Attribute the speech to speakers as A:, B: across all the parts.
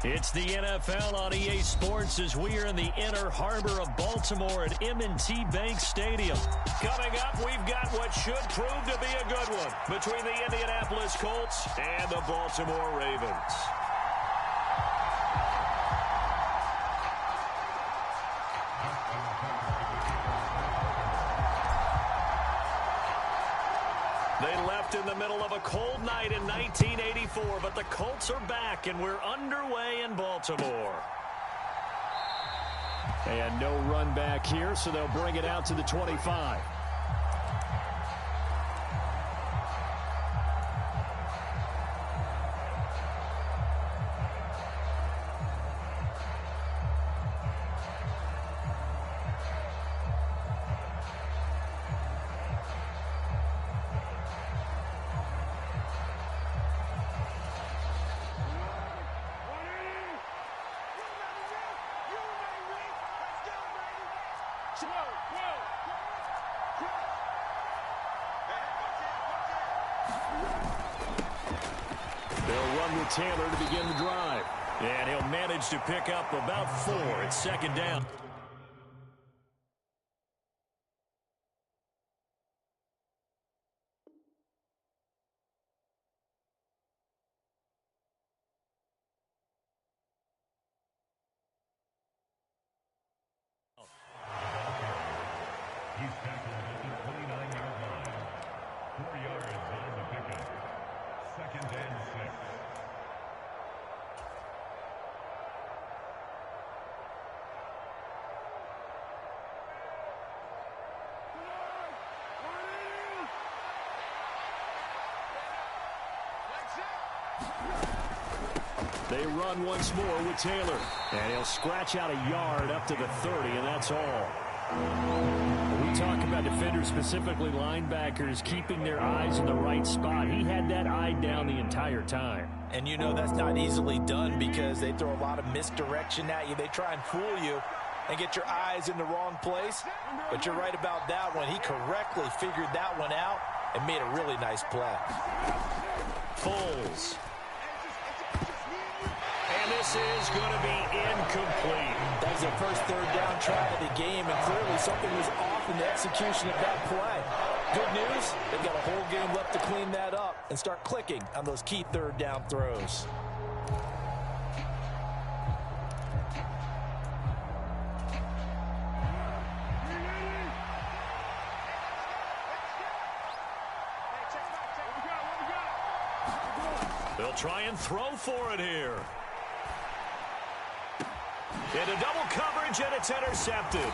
A: It's the NFL on EA Sports as we are in the inner harbor of Baltimore at M&T Bank Stadium. Coming up, we've got what should prove to be a good one between the Indianapolis Colts and the Baltimore Ravens. They left in the middle of a cold night in 1984, but the Colts are back, and we're underway in Baltimore. And no run back here, so they'll bring it out to the 25. They'll run with Taylor to begin the drive. And he'll manage to pick up about 4 at second down.
B: He's tackled at the 29-yard line. 4 yards on the pickup. 2nd and 6.
A: They run once more with Taylor. And he'll scratch out a yard up to the 30, and that's all. We talk about defenders, specifically linebackers, keeping their eyes in the right spot. He had that eye down the entire time.
C: And you know that's not easily done because they throw a lot of misdirection at you. They try and fool you and get your eyes in the wrong place. But you're right about that one. He correctly figured that one out and made a really nice play.
A: Foles. And this is going to be incomplete.
C: That was their first third down try of the game, and clearly something was off in the execution of that play. Good news, they've got a whole game left to clean that up and start clicking on those key third down throws.
A: They'll try and throw for it here. Into double coverage, and it's intercepted.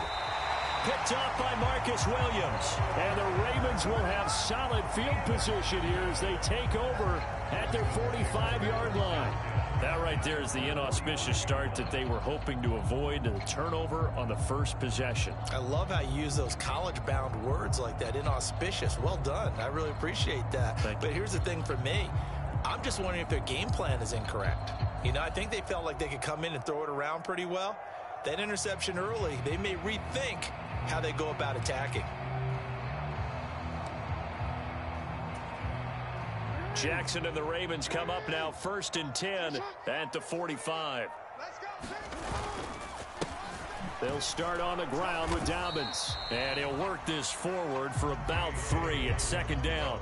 A: Picked off by Marcus Williams. And the Ravens will have solid field position here as they take over at their 45-yard line. That right there is the inauspicious start that they were hoping to avoid, the turnover on the first possession.
C: I love how you use those college-bound words like that, inauspicious. Well done. I really appreciate that. But here's the thing for me. I'm just wondering if their game plan is incorrect. You know, I think they felt like they could come in and throw it around pretty well. That interception early, they may rethink how they go about attacking.
A: Jackson and the Ravens come up now 1st and 10 at the 45. They'll start on the ground with Dobbins. And he'll work this forward for about 3 at second down.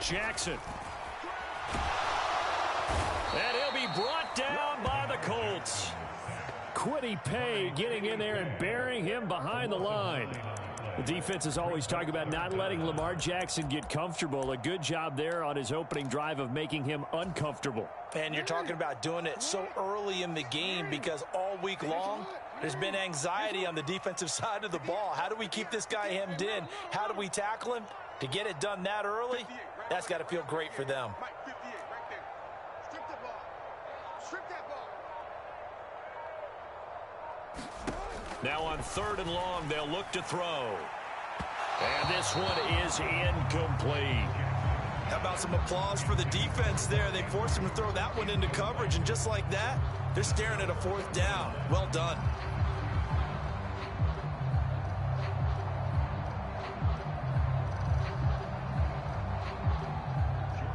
A: Jackson. And he'll be brought down by the Colts. Kwity Paye getting in there and burying him behind the line. The defense is always talking about not letting Lamar Jackson get comfortable. A good job there on his opening drive of making him uncomfortable.
C: And you're talking about doing it so early in the game because all week long, there's been anxiety on the defensive side of the ball. How do we keep this guy hemmed in? How do we tackle him? To get it done that early, that's got to feel great for them.
A: Now on 3rd and long, they'll look to throw. And this one is incomplete.
C: How about some applause for the defense there? They forced him to throw that one into coverage, and just like that, they're staring at a 4th down. Well done.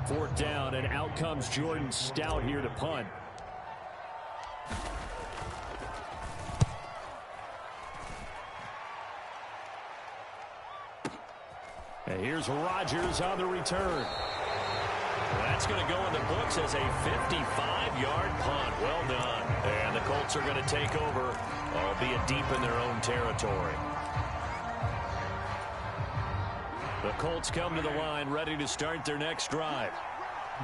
A: Fourth down, and out comes Jordan Stout here to punt. And here's Rodgers on the return. That's going to go in the books as a 55-yard punt. Well done. And the Colts are going to take over, albeit deep in their own territory. The Colts come to the line ready to start their next drive.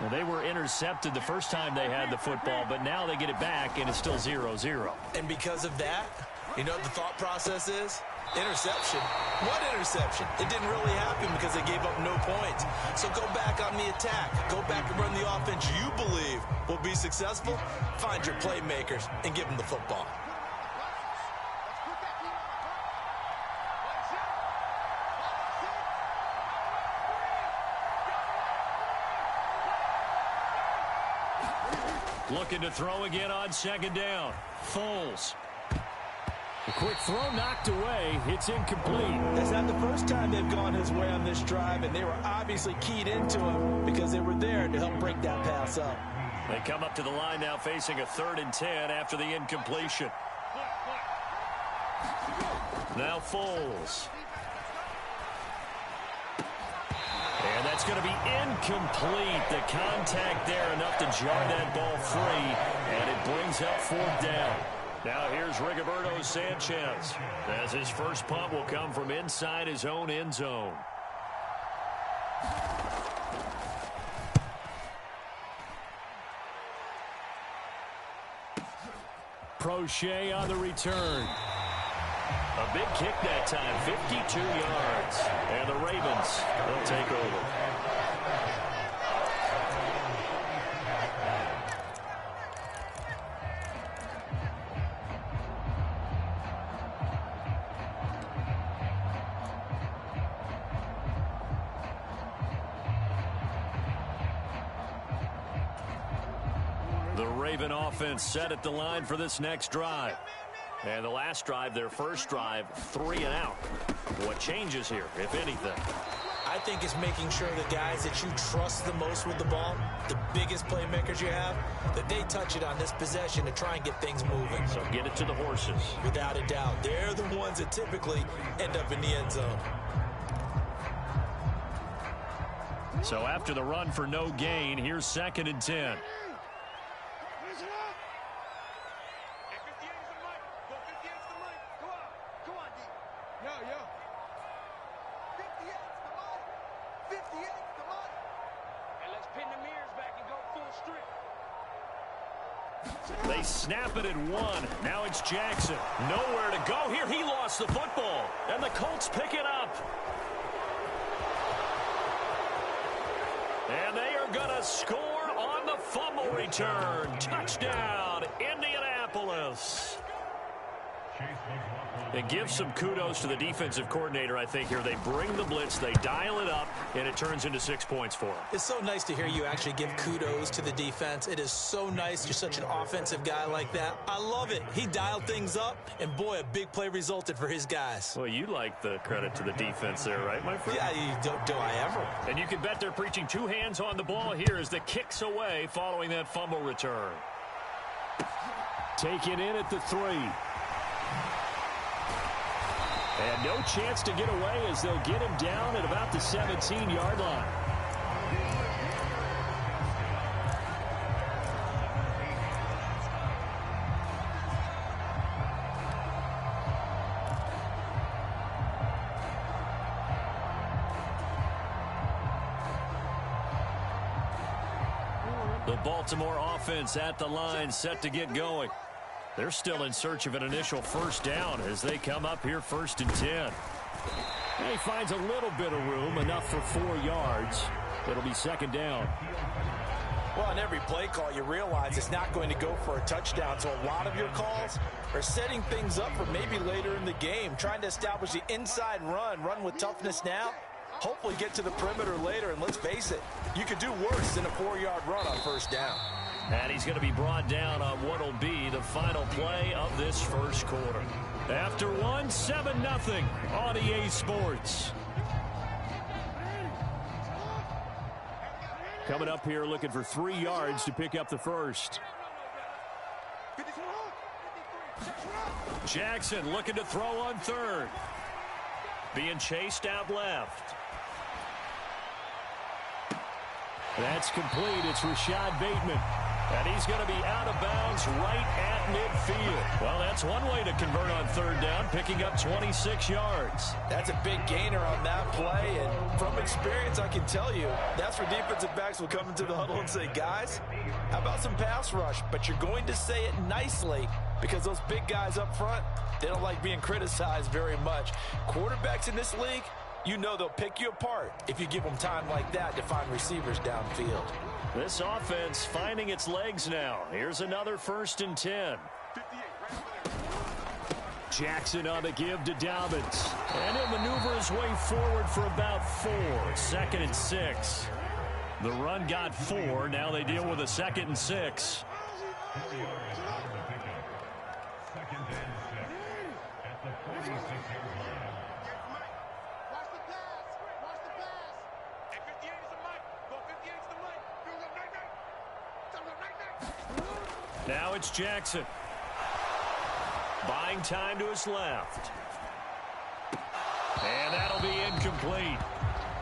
A: Well, they were intercepted the first time they had the football, but now they get it back, and it's still 0-0.
C: And because of that, you know what the thought process is? Interception. What interception? It didn't really happen because they gave up no points. So go back on the attack. Go back and run the offense you believe will be successful. Find your playmakers and give them the football.
A: Looking to throw again on 2nd down. Foles. A quick throw knocked away. It's incomplete.
C: That's not the first time they've gone his way on this drive, and they were obviously keyed into him because they were there to help break that pass up.
A: They come up to the line now facing a 3rd and 10 after the incompletion. Now Foles. And that's going to be incomplete. The contact there enough to jar that ball free, and it brings up 4th down. Now here's Rigoberto Sanchez, as his first punt will come from inside his own end zone. Prochet on the return. A big kick that time, 52 yards. And the Ravens will take over. The Raven offense set at the line for this next drive. And the last drive, their first drive, 3 and out. What changes here, if anything?
C: I think it's making sure the guys that you trust the most with the ball, the biggest playmakers you have, that they touch it on this possession to try and get things moving.
A: So get it to the horses.
C: Without a doubt. They're the ones that typically end up in the end zone.
A: So after the run for no gain, here's 2nd and 10. They snap it at 1. Now it's Jackson. Nowhere to go here. He lost the football. And the Colts pick it up. And they are going to score on the fumble return. Touchdown, Indianapolis. And give some kudos to the defensive coordinator, I think, here. They bring the blitz, they dial it up, and it turns into 6 points for them.
C: It's so nice to hear you actually give kudos to the defense. It is so nice. You're such an offensive guy like that. I love it. He dialed things up, and boy, a big play resulted for his guys.
A: Well, you like the credit to the defense there, right, my friend?
C: Yeah, do I ever.
A: And you can bet they're preaching 2 hands on the ball here as the kick's away following that fumble return. Taken in at the 3. And no chance to get away as they'll get him down at about the 17-yard line. The Baltimore offense at the line, set to get going. They're still in search of an initial first down as they come up here 1st and 10. And he finds a little bit of room, enough for 4 yards. It'll be 2nd down.
C: Well, on every play call, you realize it's not going to go for a touchdown. So a lot of your calls are setting things up for maybe later in the game, trying to establish the inside run with toughness now. Hopefully get to the perimeter later, and let's face it, you could do worse than a 4-yard run on 1st down.
A: And he's going to be brought down on what will be the final play of this first quarter. After 7-0 on EA Sports. Coming up here looking for 3 yards to pick up the first. Jackson looking to throw on 3rd. Being chased out left. That's complete. It's Rashad Bateman. And he's going to be out of bounds right at midfield. Well, that's one way to convert on 3rd down, picking up 26 yards.
C: That's a big gainer on that play. And from experience, I can tell you, that's where defensive backs will come into the huddle and say, guys, how about some pass rush? But you're going to say it nicely because those big guys up front, they don't like being criticized very much. Quarterbacks in this league, you know they'll pick you apart if you give them time like that to find receivers downfield.
A: This offense finding its legs now. Here's another 1st and 10. Jackson on the give to Dobbins. And he'll maneuver his way forward for about 4. 2nd and 6. The run got 4. Now they deal with a 2nd and 6. Now it's Jackson. Buying time to his left. And that'll be incomplete.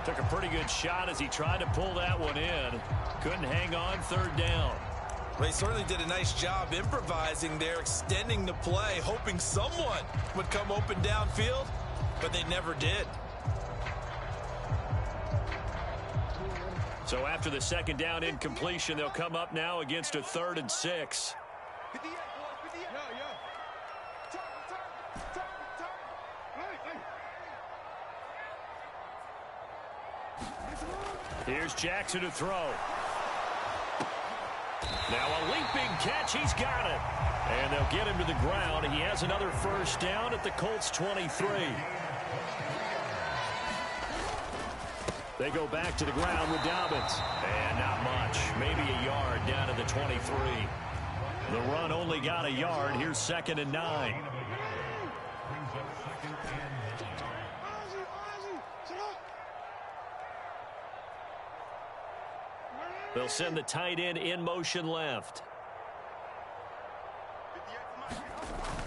A: Took a pretty good shot as he tried to pull that one in. Couldn't hang on 3rd down.
C: Well, he certainly did a nice job improvising there, extending the play, hoping someone would come open downfield, but they never did.
A: So after the 2nd down incompletion, they'll come up now against a 3rd and 6. Here's Jackson to throw. Now a leaping catch. He's got it. And they'll get him to the ground. He has another 1st down at the Colts 23. They go back to the ground with Dobbins. And not much. Maybe a yard down to the 23. The run only got a yard. Here's 2nd and 9. They'll send the tight end in motion left.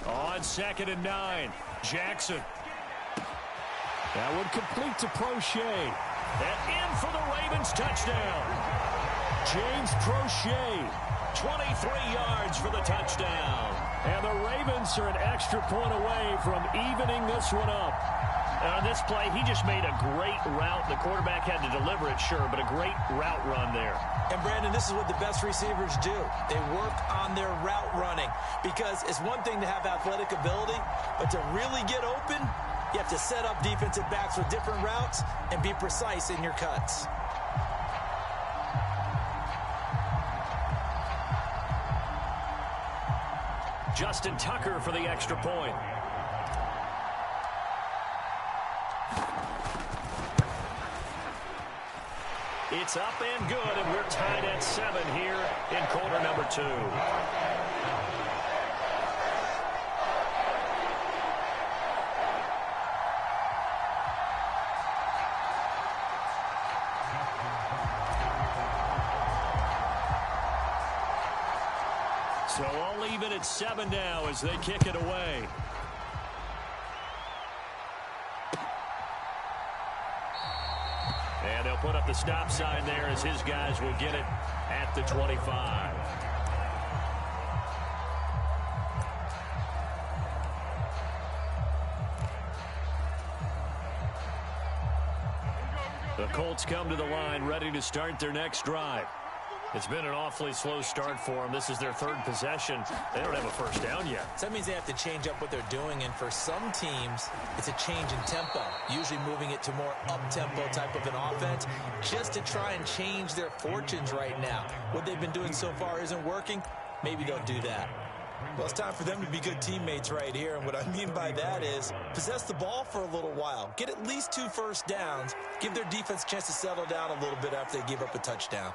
A: On 2nd and 9. Jackson. That one complete to Prochet. And in for the Ravens touchdown. James Prochet, 23 yards for the touchdown. And the Ravens are an extra point away from evening this one up. On this play, he just made a great route. The quarterback had to deliver it, sure, but a great route run there.
C: And, Brandon, this is what the best receivers do. They work on their route running because it's one thing to have athletic ability, but to really get open, you have to set up defensive backs with different routes and be precise in your cuts.
A: Justin Tucker for the extra point. It's up and good, and we're tied at 7 here in quarter number 2. So all even at 7 now as they kick it away. And they'll put up the stop sign there as his guys will get it at the 25. The Colts come to the line ready to start their next drive. It's been an awfully slow start for them. This is their third possession. They don't have a first down yet.
C: So that means they have to change up what they're doing, and for some teams, it's a change in tempo, usually moving it to more up-tempo type of an offense, just to try and change their fortunes right now. What they've been doing so far isn't working. Maybe they'll do that. Well, it's time for them to be good teammates right here, and what I mean by that is possess the ball for a little while, get at least 2 first downs, give their defense a chance to settle down a little bit after they give up a touchdown.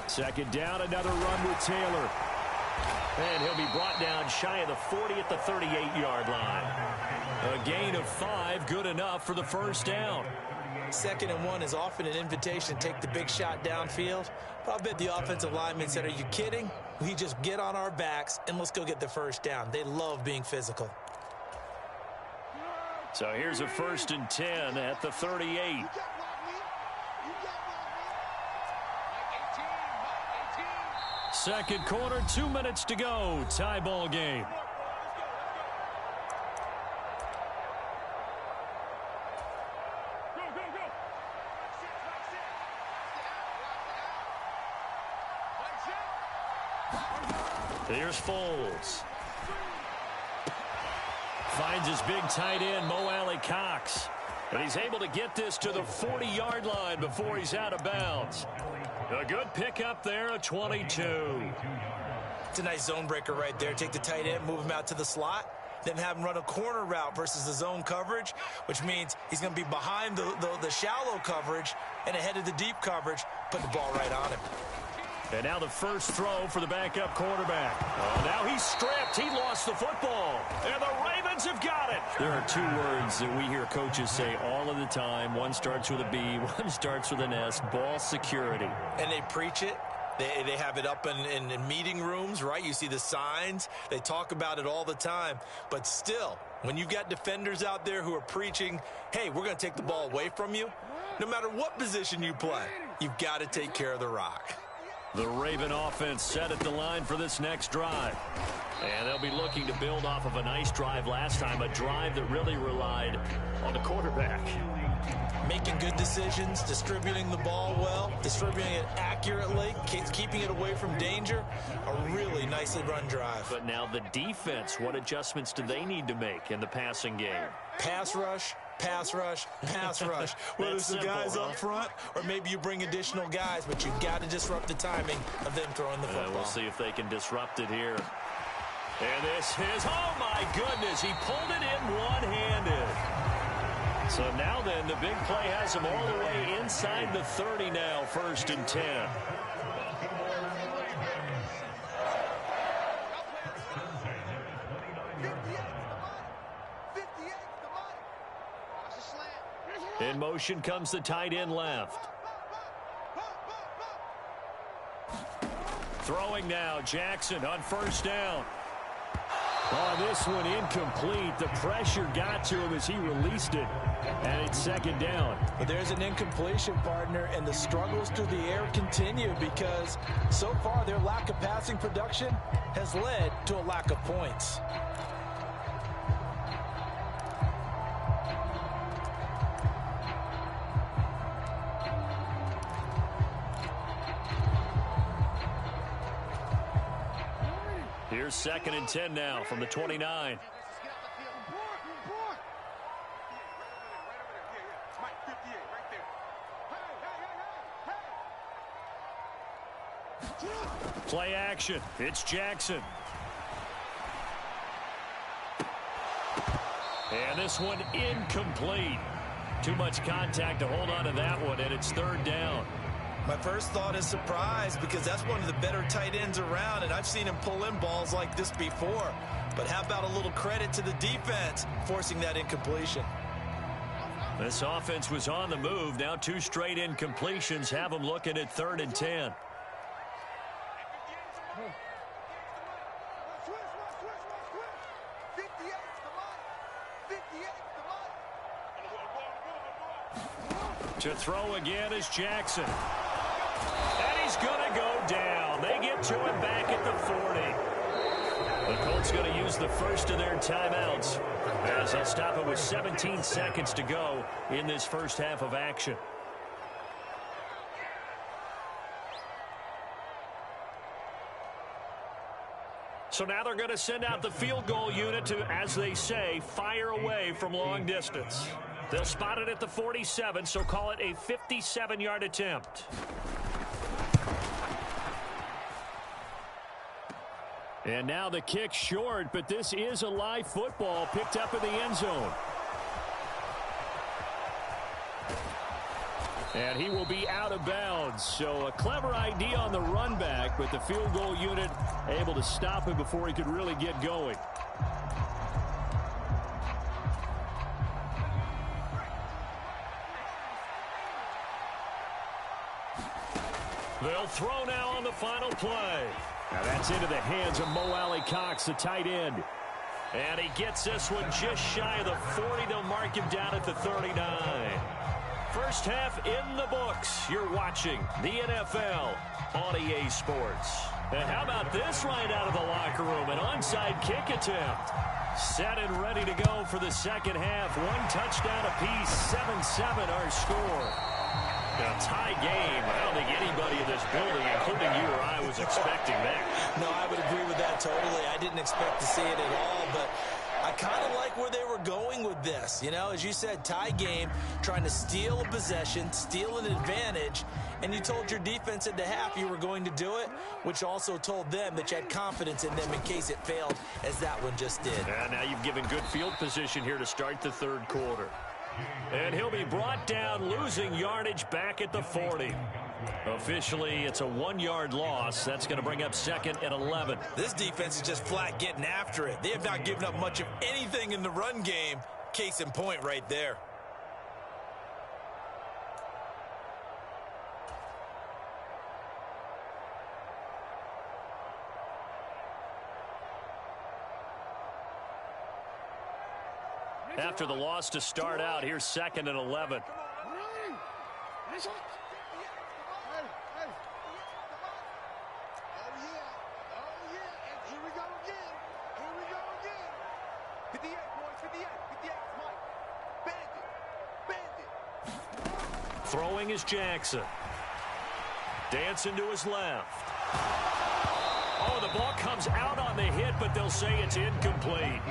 A: Second down, another run with Taylor. And he'll be brought down shy of the 40 at the 38-yard line. A gain of 5, good enough for the first down.
C: 2nd and 1 is often an invitation to take the big shot downfield. But I bet the offensive lineman said, are you kidding? We just get on our backs and let's go get the first down. They love being physical.
A: So here's a 1st and 10 at the 38. Second quarter, 2 minutes to go. Tie ball game. Here's Foles. Finds his big tight end, Mo Alley Cox. And he's able to get this to the 40-yard line before he's out of bounds. A good pickup there, a 22.
C: It's a nice zone breaker right there. Take the tight end, move him out to the slot, then have him run a corner route versus the zone coverage, which means he's going to be behind the shallow coverage and ahead of the deep coverage. Put the ball right on him.
A: And now the first throw for the backup quarterback. Oh, now he's stripped. He lost the football. And the Ravens have got it. There are 2 words that we hear coaches say all of the time. One starts with a B, one starts with an S. Ball security.
C: And they preach it. They have it up in meeting rooms, right? You see the signs. They talk about it all the time. But still, when you've got defenders out there who are preaching, hey, we're going to take the ball away from you, no matter what position you play, you've got to take care of the rock.
A: The Raven offense set at the line for this next drive. And they'll be looking to build off of a nice drive last time, a drive that really relied on the quarterback.
C: Making good decisions, distributing the ball well, distributing it accurately, keeping it away from danger. A really nicely run drive.
A: But now the defense, what adjustments do they need to make in the passing game?
C: Pass rush, pass rush, pass rush. Whether it's the guys up front or maybe you bring additional guys, but you've got to disrupt the timing of them throwing the football.
A: We'll see if they can disrupt it here. And this is, oh my goodness, he pulled it in one-handed. So now then, the big play has him all the way inside the 30 now, 1st and 10. In motion comes the tight end left. Throwing now, Jackson on 1st down. Oh, this one incomplete. The pressure got to him as he released it. And it's 2nd down.
C: But there's an incompletion, partner, and the struggles through the air continue because so far their lack of passing production has led to a lack of points.
A: Here's 2nd and 10 now from the 29. Play action. It's Jackson. And this one incomplete. Too much contact to hold on to that one, and it's 3rd down.
C: My first thought is surprise because that's one of the better tight ends around, and I've seen him pull in balls like this before. But how about a little credit to the defense forcing that incompletion?
A: This offense was on the move. Now 2 straight incompletions have them looking at 3rd and 10. To throw again is Jackson. And he's going to go down. They get to him back at the 40. The Colts going to use the first of their timeouts as they'll stop it with 17 seconds to go in this first half of action. So now they're going to send out the field goal unit to, as they say, fire away from long distance. They'll spot it at the 47, so call it a 57-yard attempt. And now the kick short, but this is a live football picked up in the end zone. And he will be out of bounds. So a clever idea on the run back, but the field goal unit able to stop him before he could really get going. They'll throw now on the final play. Now that's into the hands of Mo Alley-Cox, the tight end. And he gets this one just shy of the 40. They'll mark him down at the 39. First half in the books. You're watching the NFL on EA Sports. And how about this right out of the locker room? An onside kick attempt. Set and ready to go for the second half. One touchdown apiece. 7-7 our score. A tie game. I don't think anybody in this building, including you or I, was expecting that.
C: No, I would agree with that totally. I didn't expect to see it at all, but I kind of like where they were going with this. You know, as you said, tie game, trying to steal a possession, steal an advantage, and you told your defense at the half you were going to do it, which also told them that you had confidence in them in case it failed, as that one just did.
A: And now you've given good field position here to start the third quarter. And he'll be brought down, losing yardage back at the 40. Officially, it's a 1-yard loss. That's going to bring up 2nd and 11.
C: This defense is just flat getting after it. They have not given up much of anything in the run game. Case in point right there.
A: After the loss to start out, here's 2nd and 11. Throwing is Jackson. Dancing to his left. Oh, the ball comes out on the hit, but they'll say it's incomplete.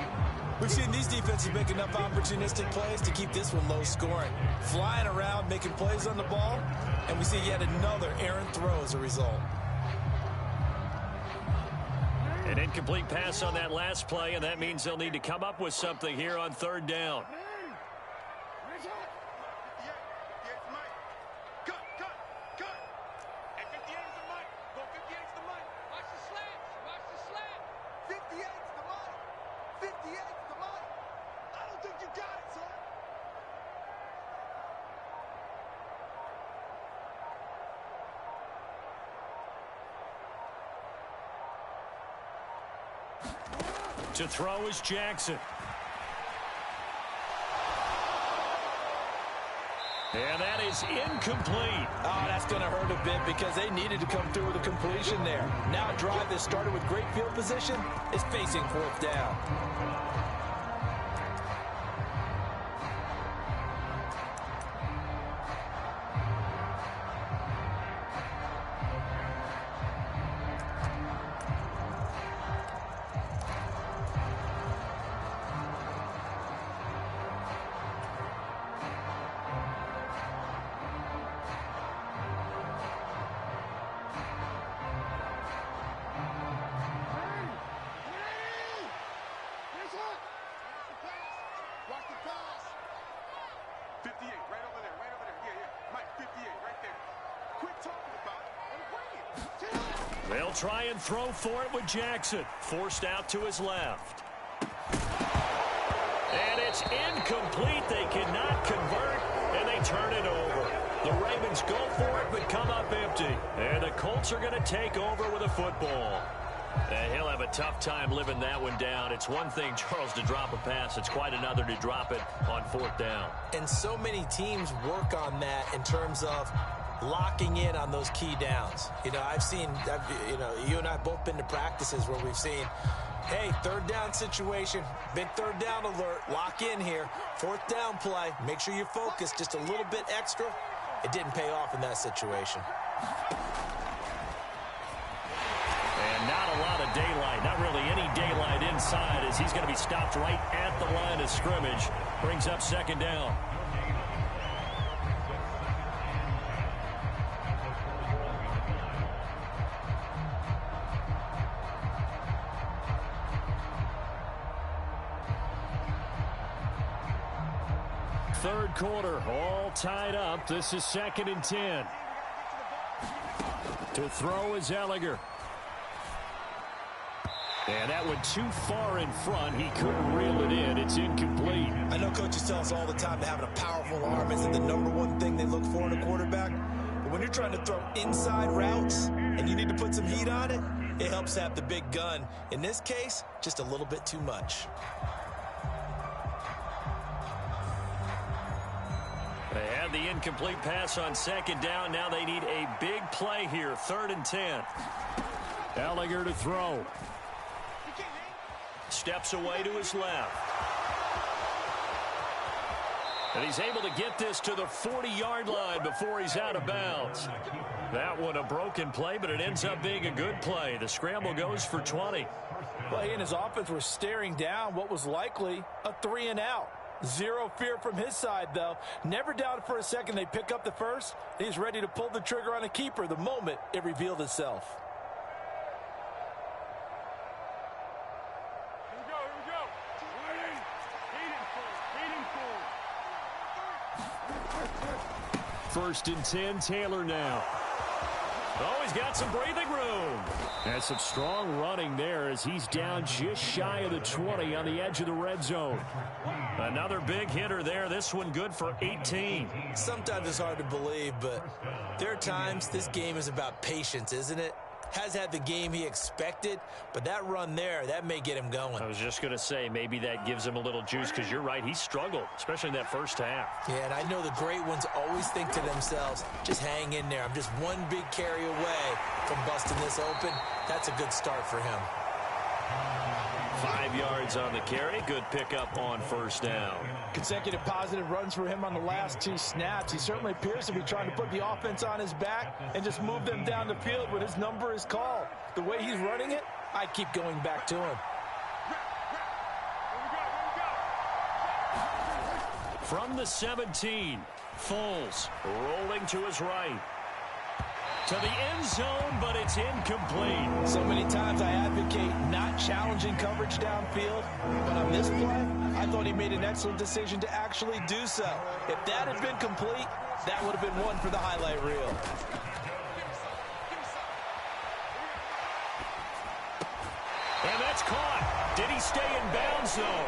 C: We've seen these defenses make enough opportunistic plays to keep this one low scoring. Flying around, making plays on the ball, and we see yet another errant throw as a result.
A: An incomplete pass on that last play, and that means they'll need to come up with something here on 3rd down. To throw is Jackson. And that is incomplete.
C: Oh, that's going to hurt a bit because they needed to come through with a completion there. Now a drive that started with great field position is facing 4th down.
A: They'll try and throw for it with Jackson. Forced out to his left. And it's incomplete. They cannot convert, and they turn it over. The Ravens go for it, but come up empty. And the Colts are going to take over with a football. And he'll have a tough time living that one down. It's one thing, Charles, to drop a pass. It's quite another to drop it on 4th down.
C: And so many teams work on that in terms of locking in on those key downs. You know, you and I have both been to practices where we've seen, hey, third down situation, big third down alert, lock in here, fourth down play, make sure you focus just a little bit extra. It didn't pay off in that situation.
A: And not a lot of daylight, not really any daylight inside, as he's going to be stopped right at the line of scrimmage. Brings up second down. Third quarter, all tied up. This is 2nd and 10. To throw is Ellinger. And that went too far in front. He couldn't reel it in. It's incomplete.
C: I know coaches tell us all the time that having a powerful arm isn't the #1 thing they look for in a quarterback. But when you're trying to throw inside routes and you need to put some heat on it, it helps have the big gun. In this case, just a little bit too much.
A: They had the incomplete pass on second down. Now they need a big play here. 3rd and 10. Ellinger to throw. Steps away to his left. And he's able to get this to the 40-yard line before he's out of bounds. That one a broken play, but it ends up being a good play. The scramble goes for 20.
D: Well, he and his offense were staring down what was likely a 3-and-out. Zero fear from his side, though. Never doubted for a second they pick up the first. He's ready to pull the trigger on a keeper the moment it revealed itself.
A: First and 10, Taylor now. Oh, he's got some breathing room. And some strong running there as he's down just shy of the 20 on the edge of the red zone. Another big hitter there. This one good for 18.
C: Sometimes it's hard to believe, but there are times this game is about patience, isn't it? Has had the game he expected, but that run there, that may get him going.
A: I was just going to say, maybe that gives him a little juice, because you're right, he struggled, especially in that first half.
C: Yeah, and I know the great ones always think to themselves, just hang in there. I'm just one big carry away from busting this open. That's a good start for him.
A: 5 yards on the carry. Good pickup on first down.
D: Consecutive positive runs for him on the last 2 snaps. He certainly appears to be trying to put the offense on his back and just move them down the field when his number is called. The way he's running it, I keep going back to him.
A: From the 17, Foles rolling to his right. To the end zone, but it's incomplete.
D: So many times I advocate not challenging coverage downfield, but on this play, I thought he made an excellent decision to actually do so. If that had been complete, that would have been one for the highlight reel.
A: And that's caught. Did he stay in bounds, though?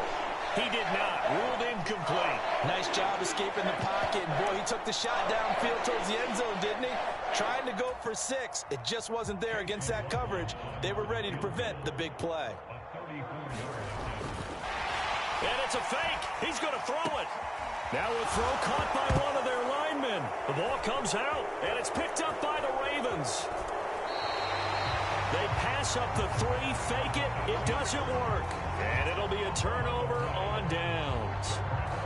A: He did not. Ruled incomplete.
D: Nice job escaping the pocket. Boy, he took the shot downfield towards the end zone, didn't he? Trying to go for 6. It just wasn't there against that coverage. They were ready to prevent the big play.
A: And it's a fake. He's going to throw it. Now a throw caught by one of their linemen. The ball comes out, and it's picked up by the Ravens. They pass up the 3, fake it. It doesn't work. And it'll be a turnover on downs.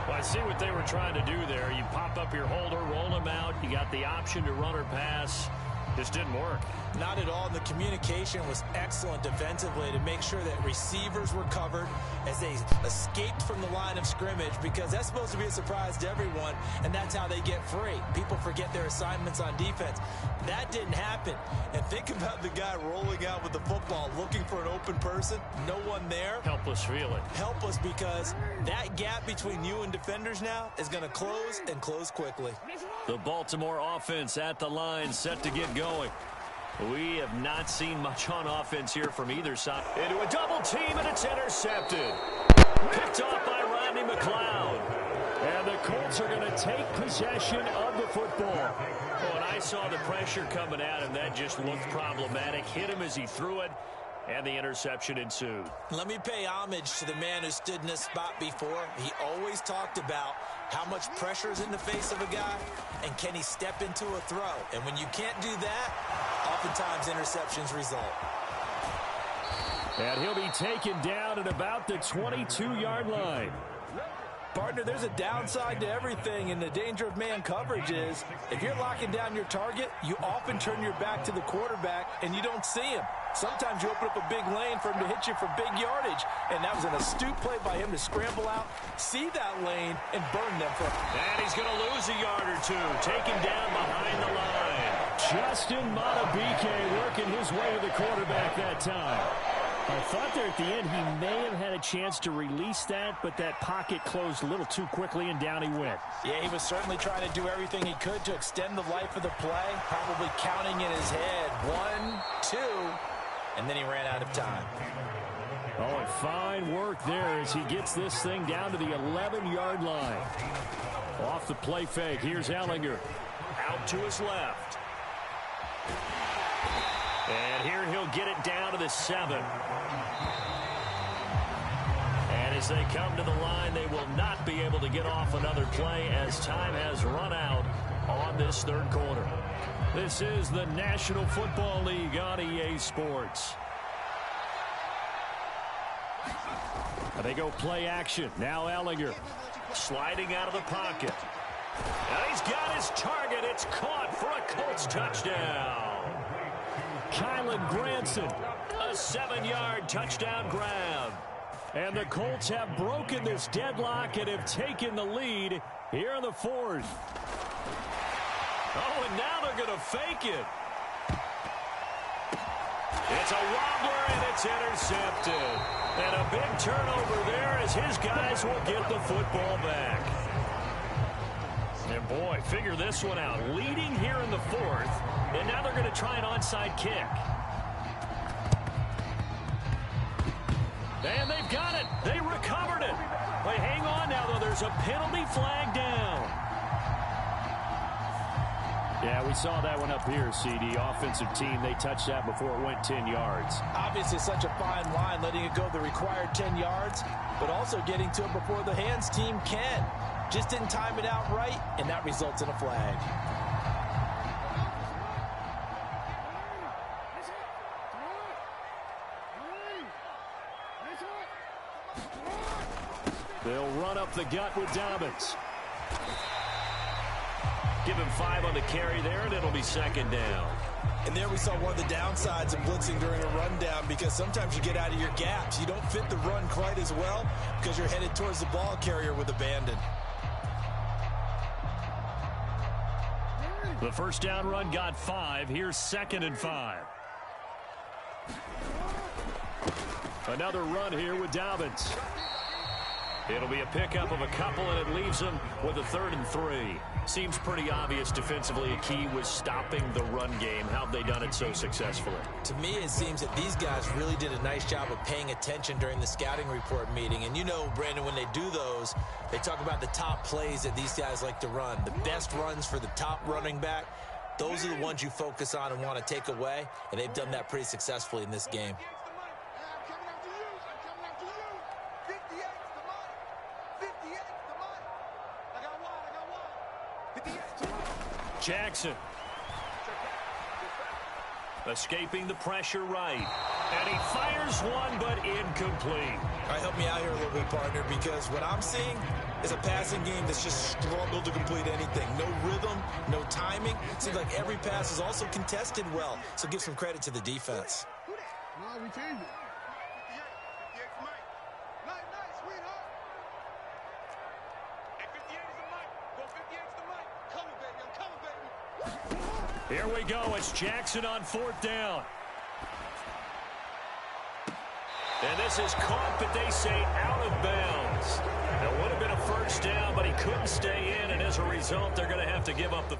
A: Well, I see what they were trying to do there. You pop up your holder, roll him out. You got the option to run or pass. This didn't work.
C: Not at all. The communication was excellent defensively to make sure that receivers were covered as they escaped from the line of scrimmage, because that's supposed to be a surprise to everyone, and that's how they get free. People forget their assignments on defense. That didn't happen. And think about the guy rolling out with the football, looking for an open person, no one there.
A: Helpless feeling.
C: Helpless, because that gap between you and defenders now is going to close, and close quickly.
A: The Baltimore offense at the line, set to get going. We have not seen much on offense here from either side. Into a double team, and it's intercepted. Picked off by Rodney McLeod. And the Colts are going to take possession of the football. When I saw the pressure coming at him, that just looked problematic. Hit him as he threw it. And the interception ensued.
C: Let me pay homage to the man who stood in this spot before. He always talked about how much pressure is in the face of a guy, and can he step into a throw. And when you can't do that, oftentimes interceptions result.
A: And he'll be taken down at about the 22-yard line.
D: Partner, there's a downside to everything, and the danger of man coverage is if you're locking down your target, you often turn your back to the quarterback and you don't see him. Sometimes you open up a big lane for him to hit you for big yardage, and that was an astute play by him to scramble out, see that lane, and burn them for him.
A: And he's going to lose a yard or two, taken down behind the line. Justin Matabike working his way to the quarterback that time. I thought there at the end he may have had a chance to release that, but that pocket closed a little too quickly, and down he went.
D: Yeah, he was certainly trying to do everything he could to extend the life of the play, probably counting in his head 1, 2, and then he ran out of time.
A: Oh, and fine work there as he gets this thing down to the 11-yard line. Off the play fake, here's Ellinger. Out to his left. And here he'll get it down to the 7. And as they come to the line, they will not be able to get off another play as time has run out on this third quarter. This is the National Football League on EA Sports. And they go play action. Now Ellinger sliding out of the pocket. And he's got his target. It's caught for a Colts touchdown. Kylan Granson, a 7-yard touchdown grab. And the Colts have broken this deadlock and have taken the lead here in the fourth. Oh, and now they're going to fake it. It's a wobbler, and it's intercepted. And a big turnover there as his guys will get the football back. And boy, figure this one out. Leading here in the fourth, and now they're going to try an onside kick. And they've got it. They recovered it. But hang on now, though. There's a penalty flag down. Yeah, we saw that one up here, CD. Offensive team, they touched that before it went 10 yards.
D: Obviously such a fine line, letting it go the required 10 yards, but also getting to it before the hands team can. Just didn't time it out right, and that results in a flag.
A: They'll run up the gut with Dobbins. Give him 5 on the carry there, and it'll be second down.
C: And there we saw one of the downsides of blitzing during a rundown, because sometimes you get out of your gaps. You don't fit the run quite as well because you're headed towards the ball carrier with abandon.
A: The first down run got 5. Here's 2nd and 5. Another run here with Dobbins. It'll be a pickup of a couple, and it leaves them with a 3rd and 3. Seems pretty obvious defensively. A key was stopping the run game. How have they done it so successfully?
C: To me, it seems that these guys really did a nice job of paying attention during the scouting report meeting. And you know, Brandon, when they do those, they talk about the top plays that these guys like to run. The best runs for the top running back, those are the ones you focus on and want to take away. And they've done that pretty successfully in this game.
A: Jackson. Escaping the pressure right. And he fires one, but incomplete.
C: All right, help me out here a little bit, partner, because what I'm seeing is a passing game that's just struggled to complete anything. No rhythm, no timing. Seems like every pass is also contested well, so give some credit to the defense.
E: No, we changed it.
A: Here we go. It's Jackson on 4th down. And this is caught, but they say out of bounds. That would have been a first down, but he couldn't stay in, and as a result, they're going to have to give up the